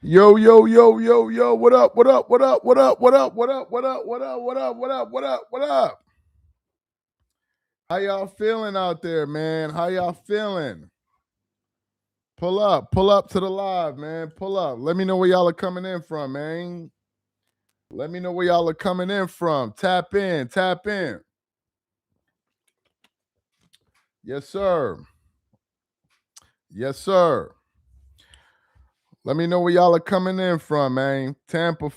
Yo, yo, yo, yo, yo, what up, what up, what up, what up, what up, what up, what up, what up, what up, what up, what up, what up? How y'all feeling out there, man? How y'all feeling? Pull up to the live, man. Pull up. Let me know where y'all are coming in from, man. Let me know where y'all are coming in from. Tap in, tap in. Yes, sir. Yes, sir. Let me know where y'all are coming in from, man. Tampa,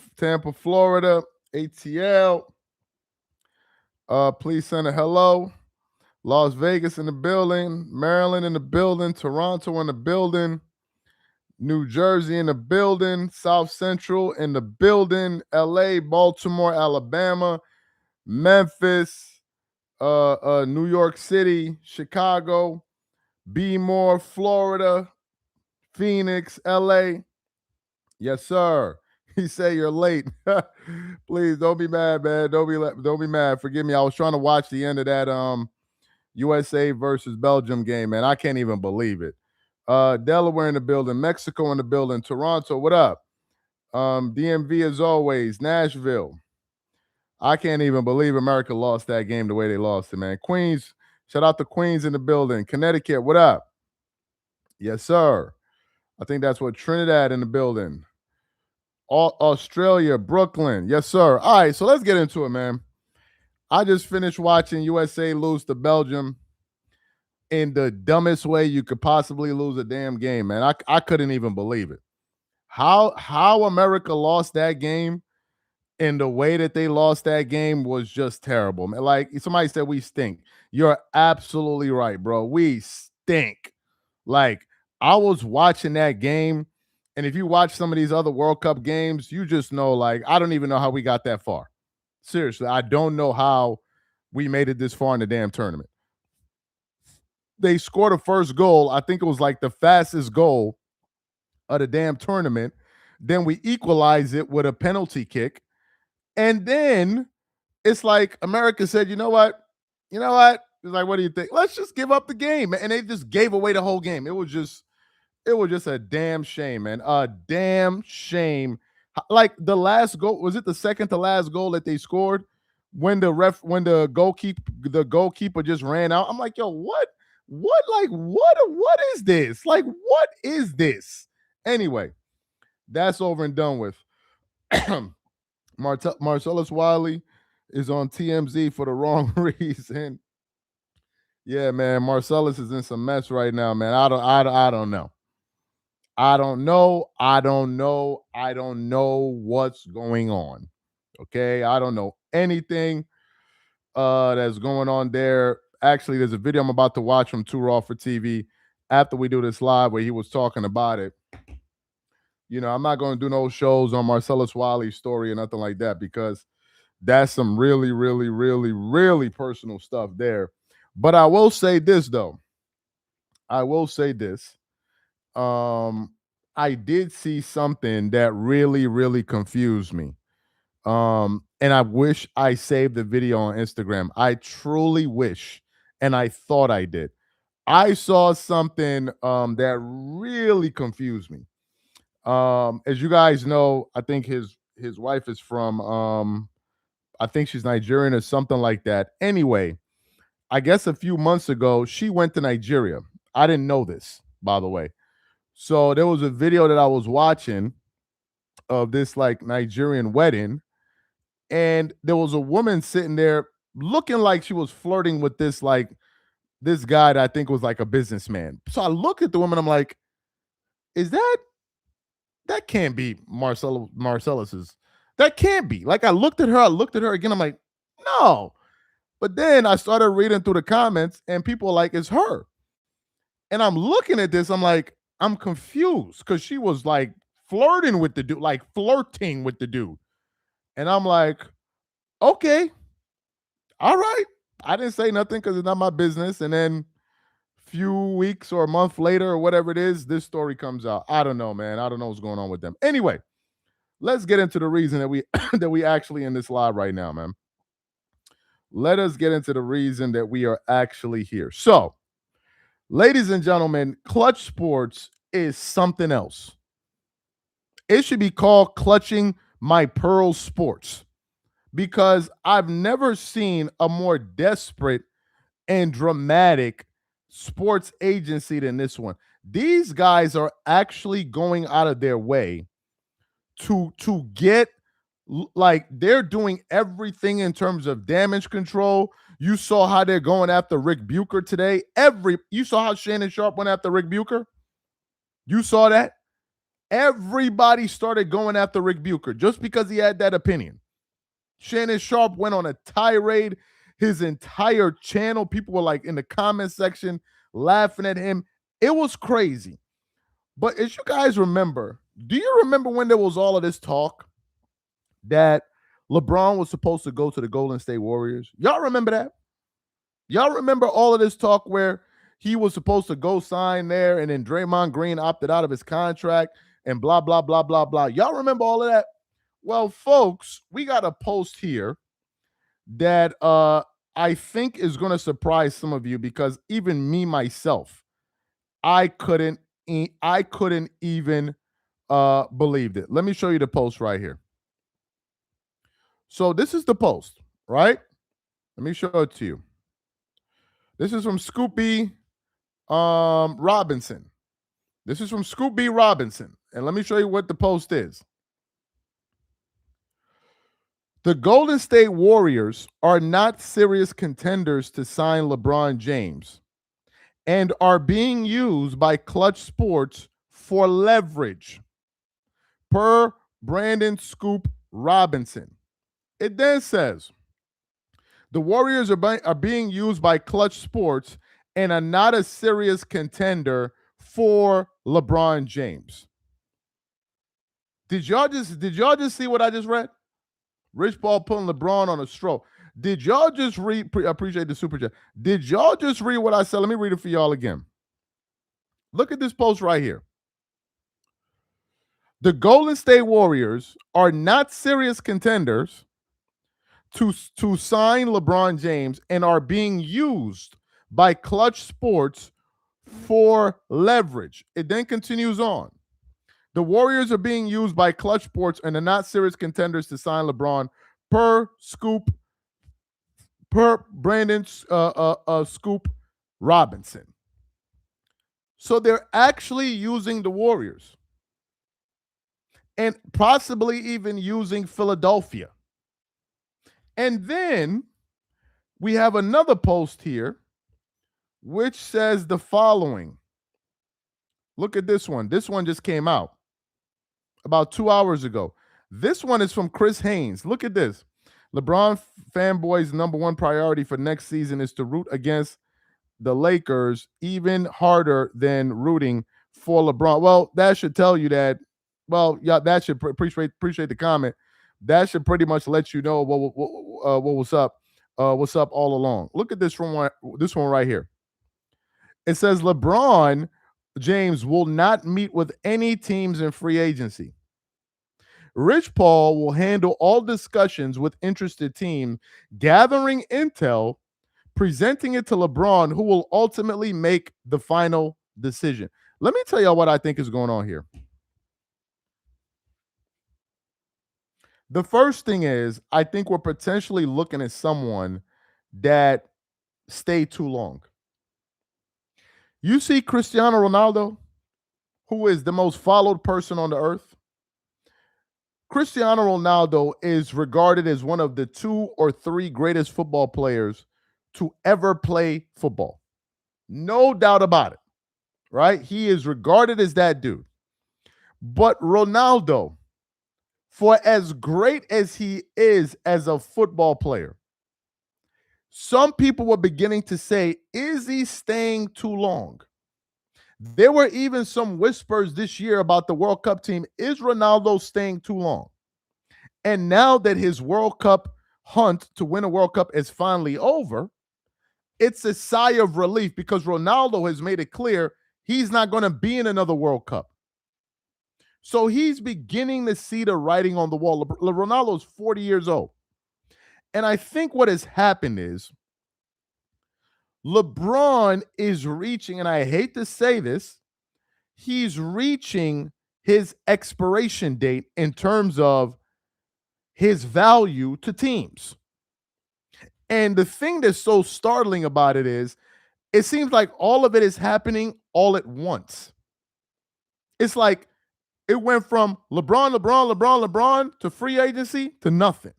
Florida, ATL. Please send a hello. Las Vegas in the building, Maryland in the building, Toronto in the building, New Jersey in the building, South Central in the building, LA, Baltimore, Alabama, Memphis, New York City, Chicago, More, Florida, Phoenix, LA. Yes, sir. He said you're late. Please don't be mad, man. Don't be mad. Forgive me. I was trying to watch the end of that USA versus Belgium game, man. I can't even believe it. Delaware in the building, Mexico in the building, Toronto, what up? DMV as always, Nashville. I can't even believe America lost that game the way they lost it, man. Queens, shout out to Queens in the building. Connecticut, what up? Yes, sir. I think that's what Trinidad in the building. Australia, Brooklyn. Yes, sir. All right, so let's get into it, man. I just finished watching USA lose to Belgium in the dumbest way you could possibly lose a damn game, man. I couldn't even believe it. How America lost that game and the way that they lost that game was just terrible, man. Like somebody said, we stink. You're absolutely right, bro. We stink. Like I was watching that game, and if you watch some of these other World Cup games, you just know, like, I don't even know how we got that far. Seriously, I don't know how we made it this far in the damn tournament. They scored a first goal. I think it was like the fastest goal of the damn tournament. Then we equalize it with a penalty kick. And then it's like America said, you know what? You know what? It's like, what do you think? Let's just give up the game. And they just gave away the whole game. It was just a damn shame, man. A damn shame. Like the last goal, was it the second to last goal that they scored when the goalkeeper just ran out? I'm like, yo, what is this? Like, what is this? Anyway, that's over and done with. Marcellus Wiley is on TMZ for the wrong reason. Yeah, man, Marcellus is in some mess right now, man. I don't know. I don't know. I don't know. I don't know what's going on. Okay, I don't know anything that's going on there. Actually, there's a video I'm about to watch from Too Raw for TV after we do this live where he was talking about it. You know, I'm not going to do no shows on Marcellus Wiley's story or nothing like that because that's some really, really, really, really personal stuff there. But I will say this though. I will say this. I did see something that really, really confused me. And I wish I saved the video on Instagram. I truly wish, and I thought I did. I saw something that really confused me. As you guys know, I think his wife is from I think she's Nigerian or something like that. Anyway, I guess a few months ago, she went to Nigeria. I didn't know this, by the way. So there was a video that I was watching of this like Nigerian wedding, and there was a woman sitting there looking like she was flirting with this guy that I think was like a businessman. So I looked at the woman, I'm like, is that can't be Marcellus's. That can't be. Like I looked at her again, I'm like, no. But then I started reading through the comments and people are like, it's her. And I'm looking at this, I'm like, I'm confused because she was like flirting with the dude, like flirting with the dude. And I'm like, okay, all right. I didn't say nothing because it's not my business. And then few weeks or a month later or whatever it is, this story comes out. I don't know, man. I don't know what's going on with them. Anyway, let's get into the reason that we that we actually in this live right now, man. Let us get into the reason that we are actually here. So, ladies and gentlemen, Clutch Sports is something else. It should be called Clutching My Pearl Sports, because I've never seen a more desperate and dramatic sports agency than this one. These guys are actually going out of their way to get, like, they're doing everything in terms of damage control. You saw how they're going after Rick Bucher today. You saw how Shannon Sharp went after Rick Bucher. You saw that. Everybody started going after Rick Bucher just because he had that opinion. Shannon Sharp went on a tirade. His entire channel, people were like in the comment section laughing at him. It was crazy. But as you guys remember, do you remember when there was all of this talk that LeBron was supposed to go to the Golden State Warriors? Y'all remember that? Y'all remember all of this talk where he was supposed to go sign there, and then Draymond Green opted out of his contract and blah, blah, blah, blah, blah. Y'all remember all of that? Well, folks, we got a post here that I think is going to surprise some of you, because even me myself, I couldn't even believe it. Let me show you the post right here. So this is the post, right? Let me show it to you. This is from Scoopy Robinson. This is from Scoop B. Robinson. And let me show you what the post is. The Golden State Warriors are not serious contenders to sign LeBron James and are being used by Klutch Sports for leverage, per Brandon Scoop Robinson. It then says, the Warriors are being used by Klutch Sports and are not a serious contender for LeBron James. Did y'all just see what I just read? Rich Paul putting LeBron on a stroke. Did y'all just read? Appreciate the super chat. Did y'all just read what I said? Let me read it for y'all again. Look at this post right here. The Golden State Warriors are not serious contenders to sign LeBron James and are being used by Klutch Sports for leverage. It then continues on. The Warriors are being used by Klutch Sports and are not serious contenders to sign LeBron, per Brandon Scoop Robinson. So they're actually using the Warriors and possibly even using Philadelphia. And then we have another post here which says the following. Look at this one. This one just came out about 2 hours ago. This one is from Chris Haynes. Look at this. LeBron fanboys' number one priority for next season is to root against the Lakers even harder than rooting for LeBron. Well, that should tell you that. Well, yeah, that should appreciate the comment. That should pretty much let you know what was up. What's up all along. Look at this one right here. It says LeBron James will not meet with any teams in free agency. Rich Paul will handle all discussions with interested teams, gathering intel, presenting it to LeBron, who will ultimately make the final decision. Let me tell y'all what I think is going on here. The first thing is, I think we're potentially looking at someone that stayed too long. You see Cristiano Ronaldo, who is the most followed person on the earth. Cristiano Ronaldo is regarded as one of the 2 or 3 greatest football players to ever play football. No doubt about it, right? He is regarded as that dude. But Ronaldo, for as great as he is as a football player, some people were beginning to say, is he staying too long? There were even some whispers this year about the World Cup team. Is Ronaldo staying too long? And now that his World Cup hunt to win a World Cup is finally over, it's a sigh of relief, because Ronaldo has made it clear he's not going to be in another World Cup. So he's beginning to see the writing on the wall. Ronaldo's 40 years old. And I think what has happened is LeBron is reaching, and I hate to say this, he's reaching his expiration date in terms of his value to teams. And the thing that's so startling about it is it seems like all of it is happening all at once. It's like it went from LeBron to free agency to nothing.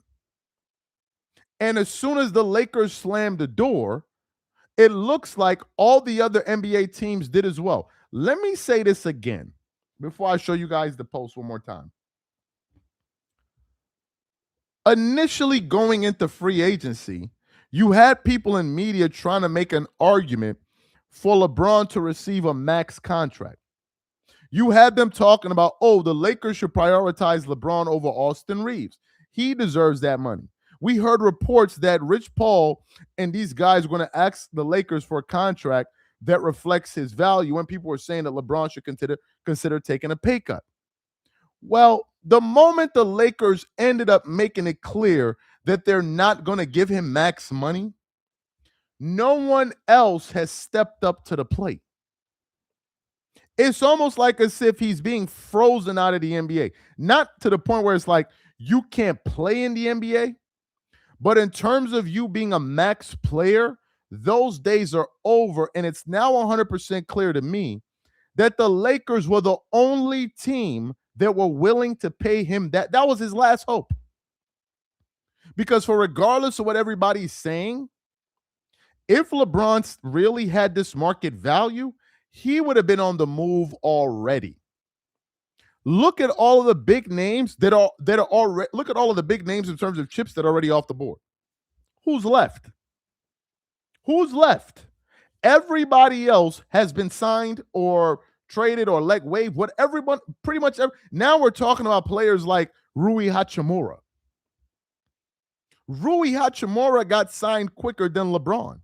And as soon as the Lakers slammed the door, it looks like all the other NBA teams did as well. Let me say this again before I show you guys the post one more time. Initially going into free agency, you had people in media trying to make an argument for LeBron to receive a max contract. You had them talking about, oh, the Lakers should prioritize LeBron over Austin Reeves. He deserves that money. We heard reports that Rich Paul and these guys were going to ask the Lakers for a contract that reflects his value, and people were saying that LeBron should consider taking a pay cut. Well, the moment the Lakers ended up making it clear that they're not going to give him max money, no one else has stepped up to the plate. It's almost like as if he's being frozen out of the NBA. Not to the point where it's like you can't play in the NBA, but in terms of you being a max player, those days are over. And it's now 100% clear to me that the Lakers were the only team that were willing to pay him that. That was his last hope. Because for regardless of what everybody's saying, if LeBron really had this market value, he would have been on the move already. Look at all of the big names that are already. Look at all of the big names in terms of chips that are already off the board. Who's left? Who's left? Everybody else has been signed or traded or leg waived. What everyone pretty much. Now we're talking about players like Rui Hachimura. Rui Hachimura got signed quicker than LeBron.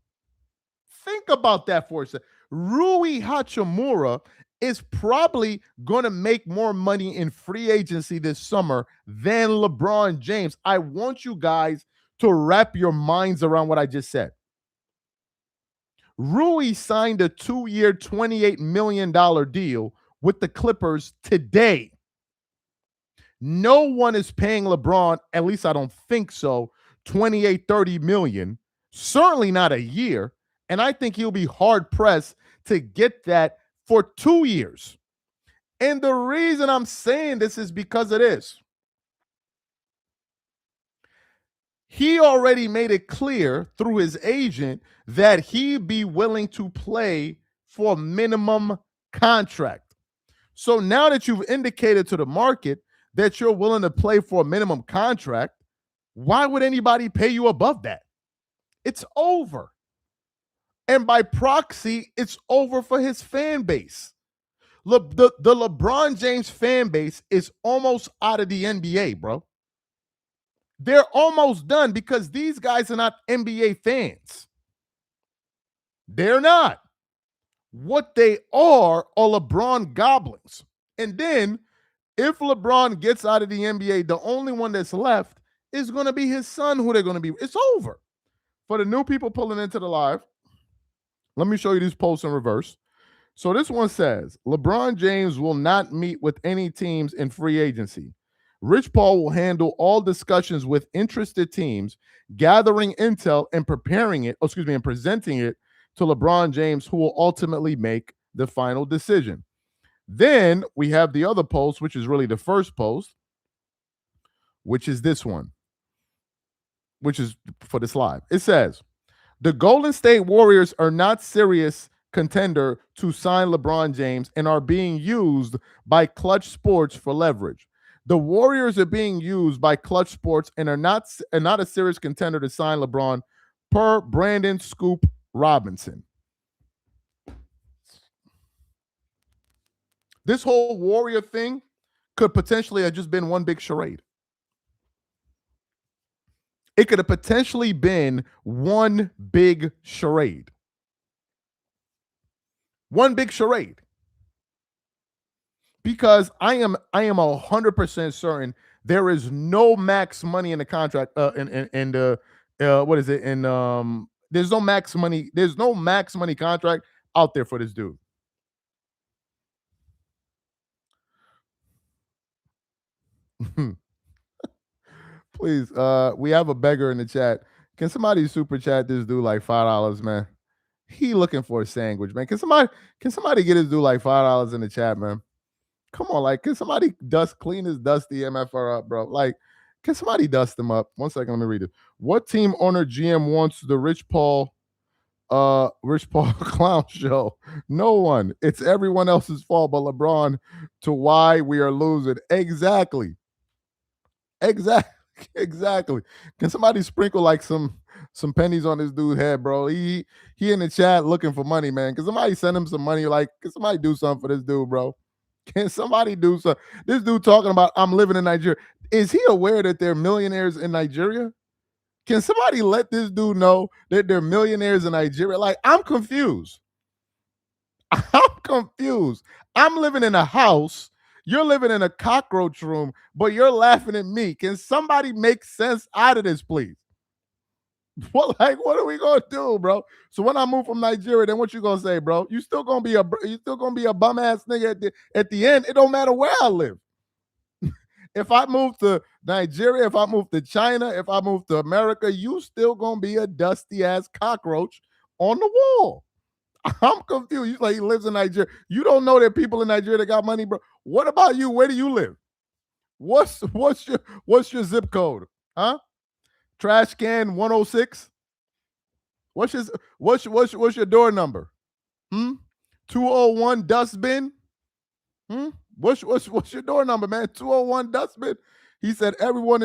Think about that for a second. Rui Hachimura is probably going to make more money in free agency this summer than LeBron James. I want you guys to wrap your minds around what I just said. Rui signed a 2-year, $28 million deal with the Clippers today. No one is paying LeBron, at least I don't think so, 28, 30 million, certainly not a year. And I think he'll be hard-pressed to get that for 2 years. And the reason I'm saying this is because of this. He already made it clear through his agent that he'd be willing to play for a minimum contract. So now that you've indicated to the market that you're willing to play for a minimum contract, why would anybody pay you above that? It's over. And by proxy, it's over for his fan base. The LeBron James fan base is almost out of the NBA, bro. They're almost done because these guys are not NBA fans. They're not. What they are LeBron goblins. And then if LeBron gets out of the NBA, the only one that's left is going to be his son, who they're going to be. It's over. For the new people pulling into the live, let me show you these posts in reverse. So this one says, LeBron James will not meet with any teams in free agency. Rich Paul will handle all discussions with interested teams, gathering intel and and presenting it to LeBron James, who will ultimately make the final decision. Then we have the other post, which is really the first post, which is this one, which is for this live. It says, the Golden State Warriors are not serious contender to sign LeBron James and are being used by Klutch Sports for leverage. The Warriors are being used by Klutch Sports and are not a serious contender to sign LeBron, per Brandon Scoop Robinson. This whole Warrior thing could potentially have just been one big charade. It could have potentially been one big charade. One big charade. Because I am 100% certain there is no max money in the contract. What is it? And there's no max money. There's no max money contract out there for this dude. Please, we have a beggar in the chat. Can somebody super chat this dude like $5, man? He looking for a sandwich, man. Can somebody get this dude like $5 in the chat, man? Come on, like, can somebody clean this dusty MFR up, bro? Like, can somebody dust him up? One second, let me read it. What team owner GM wants the Rich Paul clown show? No one. It's everyone else's fault but LeBron to why we are losing. Exactly. Exactly. Can somebody sprinkle like some pennies on this dude's head, bro? He in the chat looking for money, man. Can somebody send him some money? Like, can somebody do something for this dude, bro? Can somebody do something? This dude talking about I'm living in Nigeria. Is he aware that they're millionaires in Nigeria? Can somebody let this dude know that they're millionaires in Nigeria? Like, I'm confused. I'm confused. I'm living in a house. You're living in a cockroach room, but you're laughing at me. Can somebody make sense out of this, please? What are we gonna do, bro? So when I move from Nigeria, then what you gonna say, bro? You still gonna be a bum ass nigga at the end. It don't matter where I live. If I move to Nigeria, if I move to China, if I move to America, you still gonna be a dusty ass cockroach on the wall. I'm confused. You like he lives in Nigeria. You don't know that people in Nigeria that got money, bro. What about you? Where do you live? What's your zip code? Huh? Trash can 106? What's your door number? 201 dustbin? What's your door number, man? 201 dustbin? He said everyone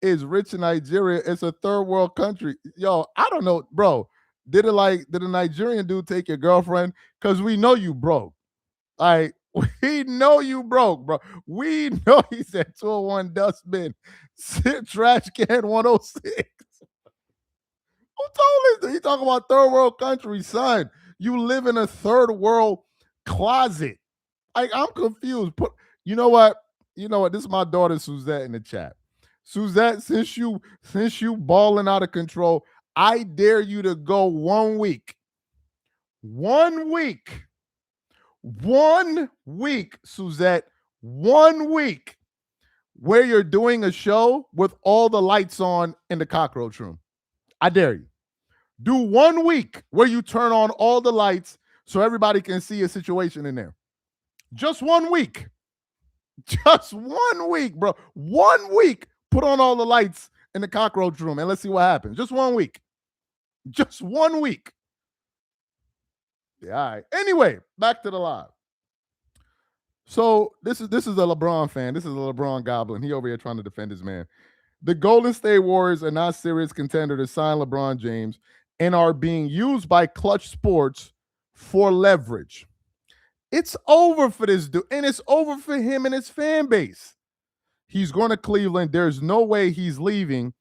is rich in Nigeria. It's a third world country. Yo, I don't know, bro. Did a Nigerian dude take your girlfriend? Because we know you broke. Like, we know you broke, bro. We know he said 201 dustbin. Sit trash can 106. Who told this? He talking about third world country, son. You live in a third world closet. Like, I'm confused. You know what? This is my daughter Suzette in the chat. Suzette, since you balling out of control, I dare you to go 1 week. 1 week. 1 week, Suzette. 1 week where you're doing a show with all the lights on in the cockroach room. I dare you. Do 1 week where you turn on all the lights so everybody can see a situation in there. Just 1 week. Just 1 week, bro. 1 week. Put on all the lights in the cockroach room and let's see what happens. Just 1 week. Just 1 week. Yeah, all right. Anyway, back to the live. So this is a LeBron fan. This is a LeBron goblin. He over here trying to defend his man. The Golden State Warriors are not serious contender to sign LeBron James and are being used by Klutch Sports for leverage. It's over for this dude, and it's over for him and his fan base. He's going to Cleveland. There's no way he's leaving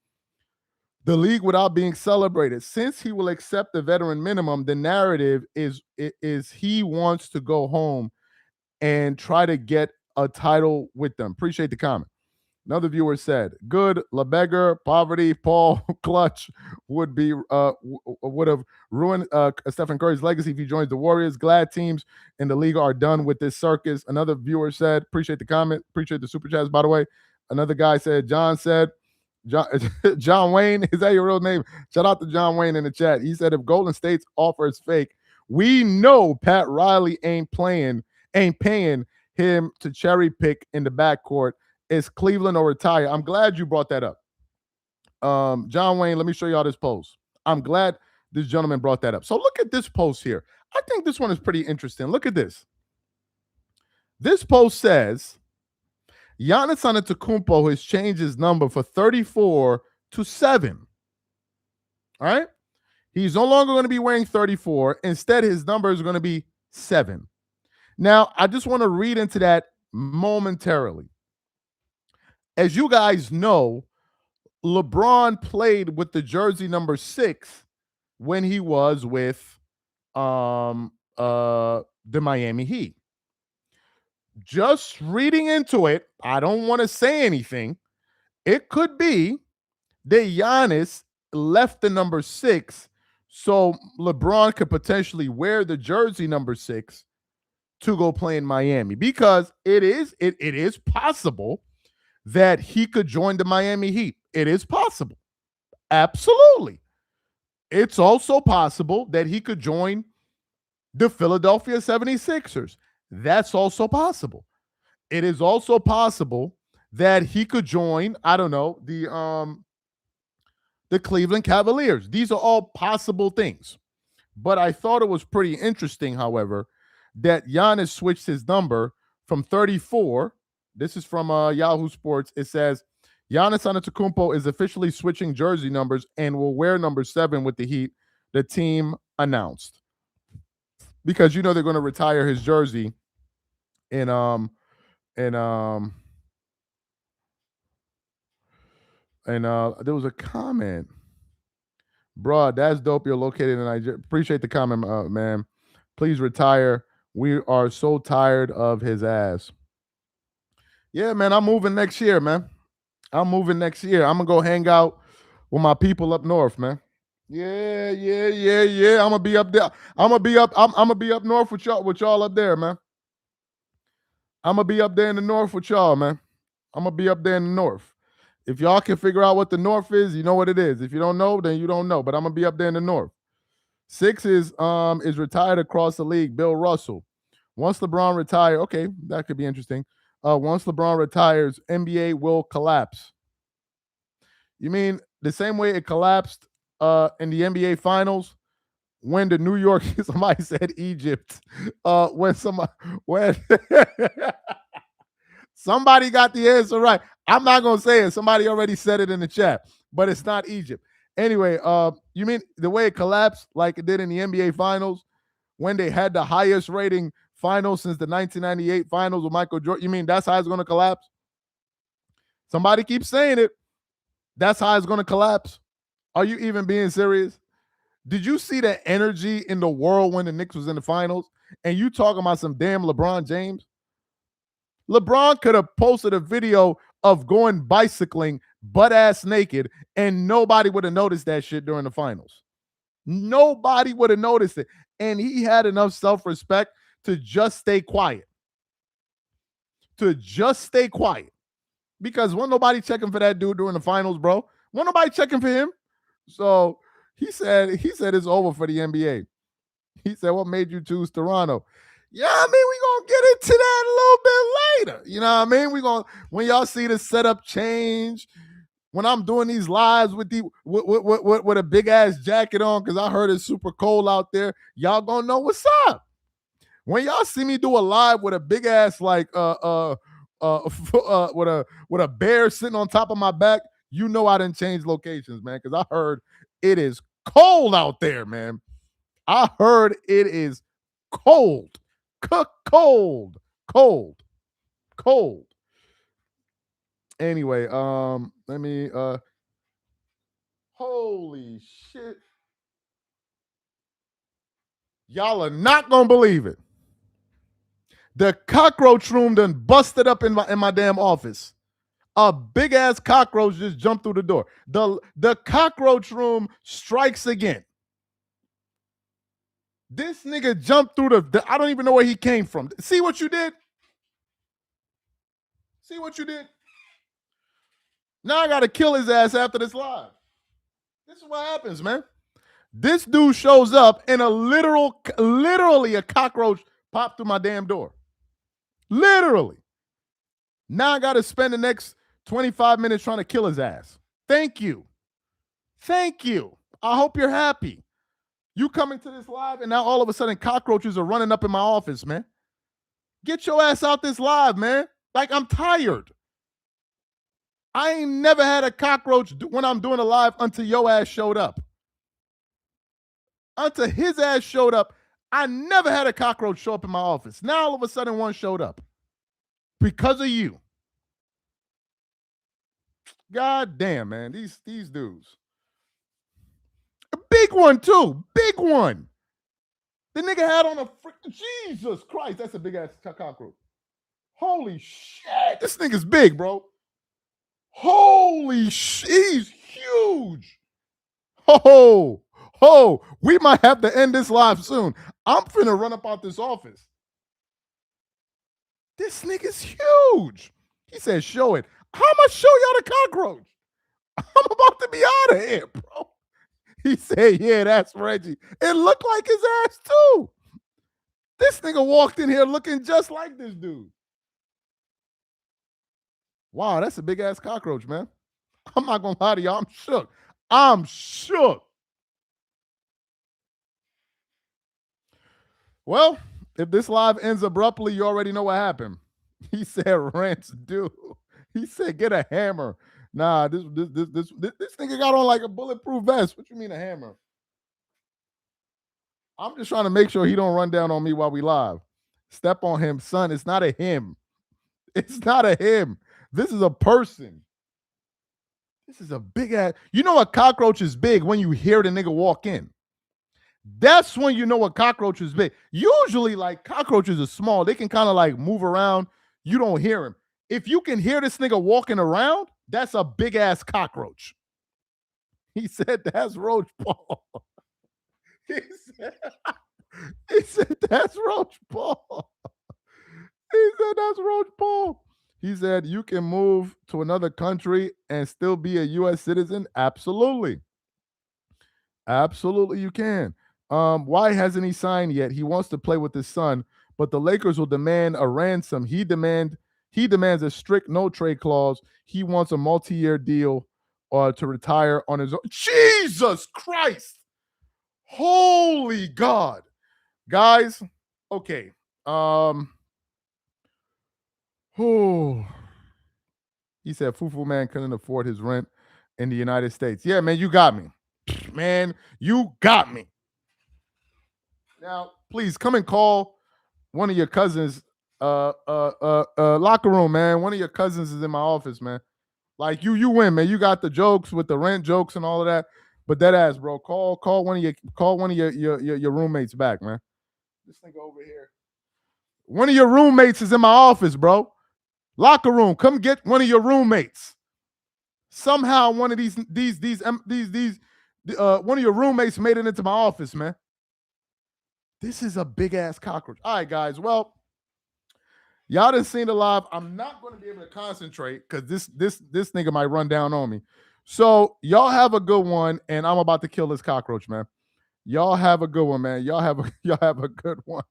the league without being celebrated. Since he will accept the veteran minimum, the narrative is he wants to go home and try to get a title with them. Appreciate the comment. Another viewer said, "Good, LeBeggar, poverty, Paul Klutch would have ruined Stephen Curry's legacy if he joins the Warriors. Glad teams in the league are done with this circus." Another viewer said, "Appreciate the comment, appreciate the super chats, by the way." Another guy said, John Wayne, is that your real name? Shout out to John Wayne in the chat. He said, "If Golden State's offer is fake, we know Pat Riley ain't paying him to cherry pick in the backcourt. It's Cleveland or retire." I'm glad you brought that up. John Wayne, let me show y'all this post. I'm glad this gentleman brought that up. So look at this post here. I think this one is pretty interesting. Look at this. This post says, Giannis Antetokounmpo has changed his number for 34 to 7. All right? He's no longer going to be wearing 34. Instead, his number is going to be 7. Now, I just want to read into that momentarily. As you guys know, LeBron played with the jersey number 6 when he was with the Miami Heat. Just reading into it, I don't want to say anything. It could be that Giannis left the number 6 so LeBron could potentially wear the jersey number 6 to go play in Miami, because it is possible that he could join the Miami Heat. It is possible. Absolutely. It's also possible that he could join the Philadelphia 76ers. That's also possible. It is also possible that he could join, I don't know, the Cleveland Cavaliers. These are all possible things. But I thought it was pretty interesting, however, that Giannis switched his number from 34. This is from Yahoo Sports. It says Giannis Antetokounmpo is officially switching jersey numbers and will wear number 7 with the Heat, the team announced. Because they're going to retire his jersey in there was a comment. Bruh, that's dope. You're located in Nigeria. Appreciate the comment, man. Please retire. We are so tired of his ass. Yeah, man, I'm moving next year, man. I'm moving next year. I'm gonna go hang out with my people up north, man. Yeah. I'm gonna be up there. I'm gonna be up north with y'all up there, man. I'm gonna be up there in the north with y'all, man. I'm gonna be up there in the north. If y'all can figure out what the north is, you know what it is. If you don't know, then you don't know. But I'm gonna be up there in the north. 6 is retired across the league. Bill Russell. Once LeBron retires, okay, that could be interesting. Once LeBron retires, NBA will collapse. You mean the same way it collapsed in the NBA Finals when the New York, somebody said Egypt, when somebody got the answer right. I'm not going to say it. Somebody already said it in the chat, but it's not Egypt. Anyway, you mean the way it collapsed like it did in the NBA Finals when they had the highest rating finals since the 1998 Finals with Michael Jordan? You mean that's how it's going to collapse? Somebody keeps saying it. That's how it's going to collapse. Are you even being serious? Did you see the energy in the world when the Knicks was in the finals? And you talking about some damn LeBron James? LeBron could have posted a video of going bicycling butt-ass naked, and nobody would have noticed that shit during the finals. Nobody would have noticed it. And he had enough self-respect to just stay quiet. Because wasn't nobody checking for that dude during the finals, bro. Wasn't nobody checking for him. So he said it's over for the NBA. He said, what made you choose Toronto? Yeah, I mean, we're going to get into that a little bit later. You know what I mean? When y'all see the setup change, when I'm doing these lives with a big ass jacket on, because I heard it's super cold out there, y'all gonna know what's up. When y'all see me do a live with a big ass with a bear sitting on top of my back, you know I didn't change locations, man, because I heard it is cold out there, man. I heard it is cold. Cold. Anyway, let me holy shit. Y'all are not gonna believe it. The cockroach room done busted up in my damn office. A big ass cockroach just jumped through the door. The cockroach room strikes again. This nigga jumped through the I don't even know where he came from. See what you did? Now I gotta kill his ass after this live. This is what happens, man. This dude shows up and literally a cockroach popped through my damn door. Literally. Now I gotta spend the next 25 minutes trying to kill his ass. Thank you. I hope you're happy. You coming to this live and now all of a sudden cockroaches are running up in my office, man. Get your ass out this live, man. Like, I'm tired. I ain't never had a cockroach when I'm doing a live until your ass showed up. Until his ass showed up, I never had a cockroach show up in my office. Now all of a sudden one showed up. Because of you. God damn, man. These dudes. A big one, too. Big one. The nigga had on Jesus Christ, that's a big ass cockroach. Holy shit. This nigga's big, bro. Holy shit. He's huge. We might have to end this live soon. I'm finna run up out this office. This nigga's huge. He said, show it. How am I show y'all the cockroach? I'm about to be out of here, bro. He said, yeah, that's Reggie. It looked like his ass too. This nigga walked in here looking just like this dude. Wow, that's a big ass cockroach, man. I'm not gonna lie to y'all. I'm shook. I'm shook. Well, if this live ends abruptly, you already know what happened. He said, "Rents due." He said, "Get a hammer." Nah, this nigga got on like a bulletproof vest. What you mean a hammer? I'm just trying to make sure he don't run down on me while we live. Step on him, son. It's not a him. It's not a him. This is a person. This is a big ass. You know a cockroach is big when you hear the nigga walk in. That's when you know a cockroach is big. Usually, like cockroaches are small. They can kind of like move around. You don't hear him. If you can hear this nigga walking around, that's a big ass cockroach. He said that's Roach Paul. he, said, he said that's Roach Paul. He said that's Roach Paul. He said you can move to another country and still be a U.S. citizen. Absolutely. Absolutely, you can. Why hasn't he signed yet? He wants to play with his son, but the Lakers will demand a ransom. He demands a strict no trade clause. He wants a multi-year deal to retire on his own. Jesus Christ! Holy God, guys. Okay. Oh, he said Fufu man couldn't afford his rent in the United States. Yeah, man, you got me. Man, you got me. Now, please come and call one of your cousins. Locker room, man. One of your cousins is in my office, man. Like you win, man. You got the jokes with the rent jokes and all of that. But that ass, bro. Call one of your roommates back, man. This nigga over here. One of your roommates is in my office, bro. Locker room, come get one of your roommates. Somehow, one of these one of your roommates made it into my office, man. This is a big ass cockroach. All right, guys. Well, y'all done seen the live. I'm not going to be able to concentrate because this nigga might run down on me. So y'all have a good one, and I'm about to kill this cockroach, man. Y'all have a good one, man. Y'all have a good one.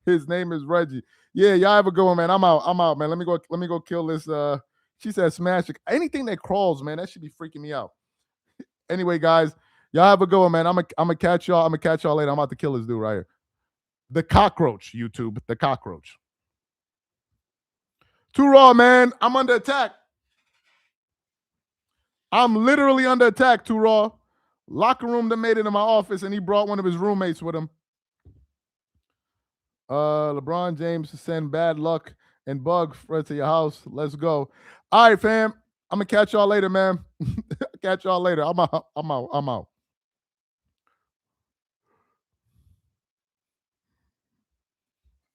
His name is Reggie. Yeah, y'all have a good one, man. I'm out, man. Let me go kill this. She said smash it. Anything that crawls, man, that should be freaking me out. Anyway, guys, y'all have a good one, man. I'm gonna catch y'all. I'm gonna catch y'all later. I'm about to kill this dude right here. The cockroach, YouTube. The cockroach. Too raw, man. I'm under attack. I'm literally under attack, Too raw. Locker room that made it in my office, and he brought one of his roommates with him. LeBron James send bad luck and bug Fred to your house. Let's go. All right, fam. I'm gonna catch y'all later, man. Catch y'all later. I'm out.